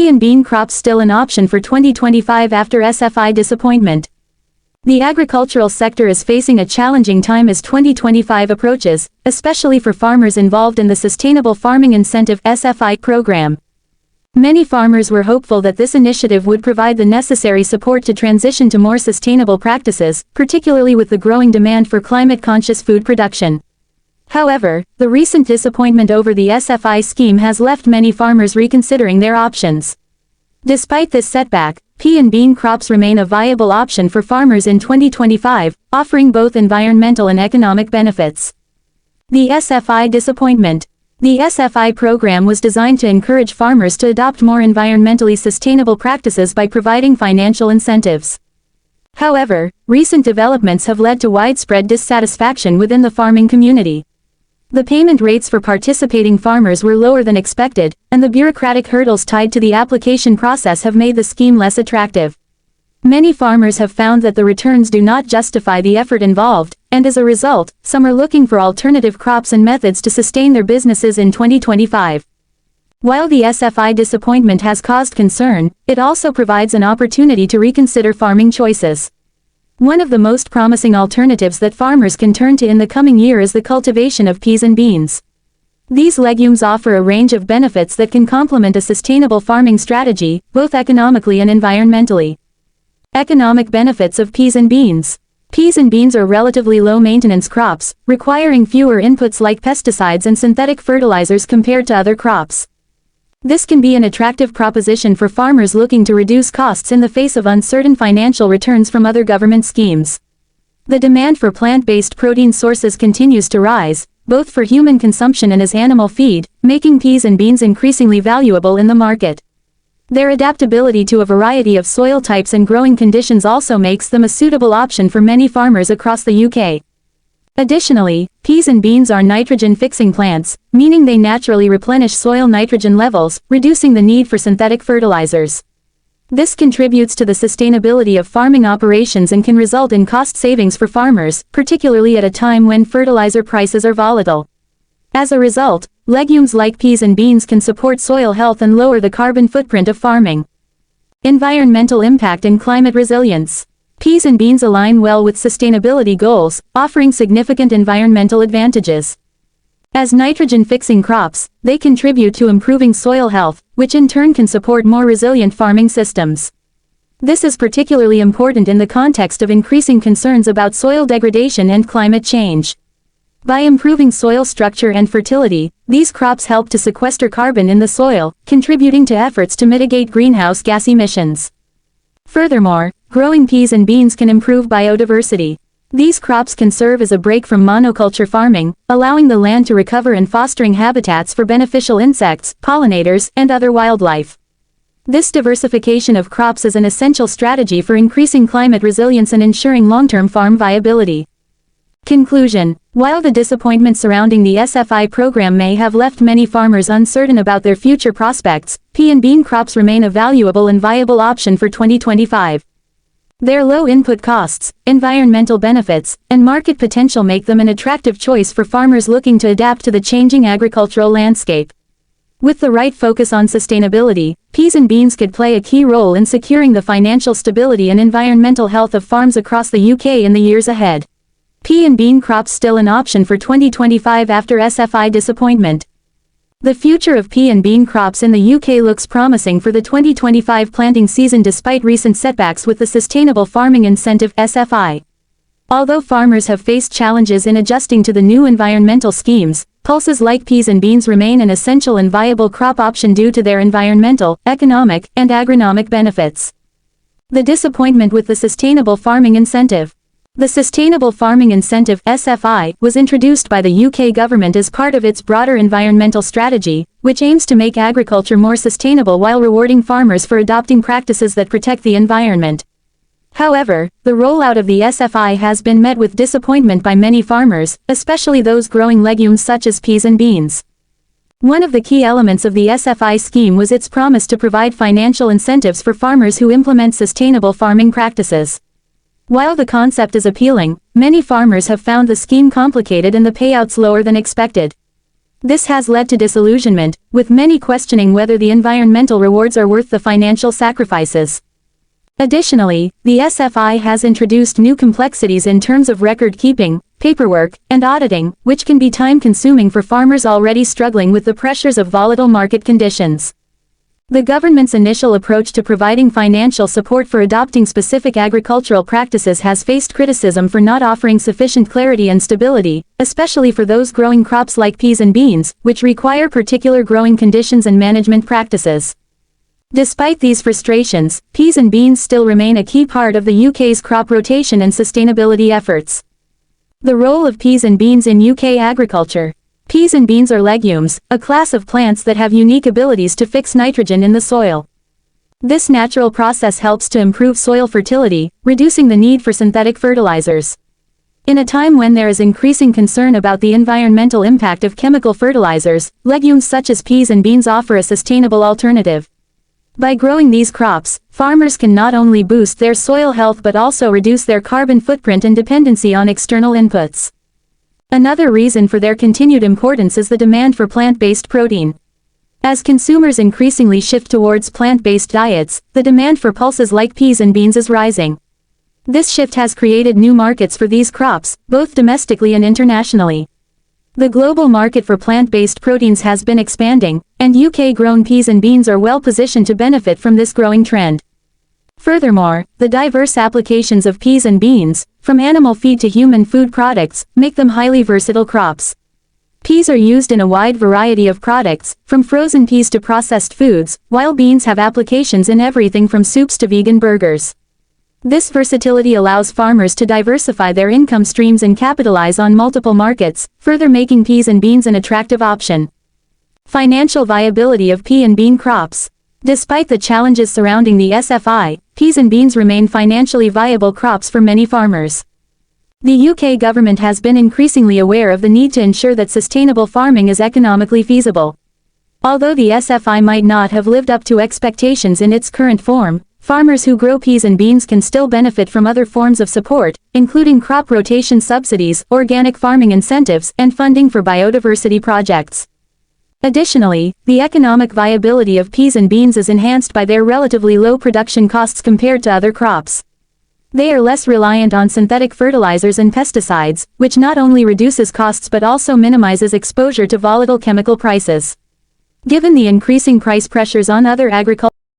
pea and bean crops still an option for 2025 after SFI disappointment? The agricultural sector is facing a challenging time as 2025 approaches, especially for farmers involved in the Sustainable Farming Incentive (SFI) program. Many farmers were hopeful that this initiative would provide the necessary support to transition to more sustainable practices, particularly with the growing demand for climate-conscious food production. However, the recent disappointment over the SFI scheme has left many farmers reconsidering their options. Despite this setback, pea and bean crops remain a viable option for farmers in 2025, offering both environmental and economic benefits. The SFI disappointment. The SFI program was designed to encourage farmers to adopt more environmentally sustainable practices by providing financial incentives. However, recent developments have led to widespread dissatisfaction within the farming community. The payment rates for participating farmers were lower than expected, and the bureaucratic hurdles tied to the application process have made the scheme less attractive. Many farmers have found that the returns do not justify the effort involved, and as a result, some are looking for alternative crops and methods to sustain their businesses in 2025. While the SFI disappointment has caused concern, it also provides an opportunity to reconsider farming choices. One of the most promising alternatives that farmers can turn to in the coming year is the cultivation of peas and beans. These legumes offer a range of benefits that can complement a sustainable farming strategy, both economically and environmentally. Economic benefits of peas and beans. Peas and beans are relatively low-maintenance crops, requiring fewer inputs like pesticides and synthetic fertilizers compared to other crops. This can be an attractive proposition for farmers looking to reduce costs in the face of uncertain financial returns from other government schemes. The demand for plant-based protein sources continues to rise, both for human consumption and as animal feed, making peas and beans increasingly valuable in the market. Their adaptability to a variety of soil types and growing conditions also makes them a suitable option for many farmers across the UK. Additionally, peas and beans are nitrogen-fixing plants, meaning they naturally replenish soil nitrogen levels, reducing the need for synthetic fertilizers. This contributes to the sustainability of farming operations and can result in cost savings for farmers, particularly at a time when fertilizer prices are volatile. As a result, legumes like peas and beans can support soil health and lower the carbon footprint of farming. Environmental impact and climate resilience. Peas and beans align well with sustainability goals, offering significant environmental advantages. As nitrogen-fixing crops, they contribute to improving soil health, which in turn can support more resilient farming systems. This is particularly important in the context of increasing concerns about soil degradation and climate change. By improving soil structure and fertility, these crops help to sequester carbon in the soil, contributing to efforts to mitigate greenhouse gas emissions. Furthermore, growing peas and beans can improve biodiversity. These crops can serve as a break from monoculture farming, allowing the land to recover and fostering habitats for beneficial insects, pollinators, and other wildlife. This diversification of crops is an essential strategy for increasing climate resilience and ensuring long-term farm viability. Conclusion. While the disappointment surrounding the SFI program may have left many farmers uncertain about their future prospects, pea and bean crops remain a valuable and viable option for 2025. Their low input costs, environmental benefits, and market potential make them an attractive choice for farmers looking to adapt to the changing agricultural landscape. With the right focus on sustainability, peas and beans could play a key role in securing the financial stability and environmental health of farms across the UK in the years ahead. Pea and bean crops still an option for 2025 after SFI disappointment. The future of pea and bean crops in the UK looks promising for the 2025 planting season despite recent setbacks with the Sustainable Farming Incentive (SFI). Although farmers have faced challenges in adjusting to the new environmental schemes, pulses like peas and beans remain an essential and viable crop option due to their environmental, economic, and agronomic benefits. The disappointment with the Sustainable Farming Incentive. The Sustainable Farming Incentive (SFI) was introduced by the UK government as part of its broader environmental strategy, which aims to make agriculture more sustainable while rewarding farmers for adopting practices that protect the environment. However, the rollout of the SFI has been met with disappointment by many farmers, especially those growing legumes such as peas and beans. One of the key elements of the SFI scheme was its promise to provide financial incentives for farmers who implement sustainable farming practices. While the concept is appealing, many farmers have found the scheme complicated and the payouts lower than expected. This has led to disillusionment, with many questioning whether the environmental rewards are worth the financial sacrifices. Additionally, the SFI has introduced new complexities in terms of record-keeping, paperwork, and auditing, which can be time-consuming for farmers already struggling with the pressures of volatile market conditions. The government's initial approach to providing financial support for adopting specific agricultural practices has faced criticism for not offering sufficient clarity and stability, especially for those growing crops like peas and beans, which require particular growing conditions and management practices. Despite these frustrations, peas and beans still remain a key part of the UK's crop rotation and sustainability efforts. The role of peas and beans in UK agriculture. Peas and beans are legumes, a class of plants that have unique abilities to fix nitrogen in the soil. This natural process helps to improve soil fertility, reducing the need for synthetic fertilizers. In a time when there is increasing concern about the environmental impact of chemical fertilizers, legumes such as peas and beans offer a sustainable alternative. By growing these crops, farmers can not only boost their soil health but also reduce their carbon footprint and dependency on external inputs. Another reason for their continued importance is the demand for plant-based protein. As consumers increasingly shift towards plant-based diets, the demand for pulses like peas and beans is rising. This shift has created new markets for these crops, both domestically and internationally. The global market for plant-based proteins has been expanding, and UK-grown peas and beans are well positioned to benefit from this growing trend. Furthermore, the diverse applications of peas and beans, from animal feed to human food products, make them highly versatile crops. Peas are used in a wide variety of products, from frozen peas to processed foods, while beans have applications in everything from soups to vegan burgers. This versatility allows farmers to diversify their income streams and capitalize on multiple markets, further making peas and beans an attractive option. Financial viability of pea and bean crops. Despite the challenges surrounding the SFI, peas and beans remain financially viable crops for many farmers. The UK government has been increasingly aware of the need to ensure that sustainable farming is economically feasible. Although the SFI might not have lived up to expectations in its current form, farmers who grow peas and beans can still benefit from other forms of support, including crop rotation subsidies, organic farming incentives, and funding for biodiversity projects. Additionally, the economic viability of peas and beans is enhanced by their relatively low production costs compared to other crops. They are less reliant on synthetic fertilizers and pesticides, which not only reduces costs but also minimizes exposure to volatile chemical prices. Given the increasing price pressures on other agricultural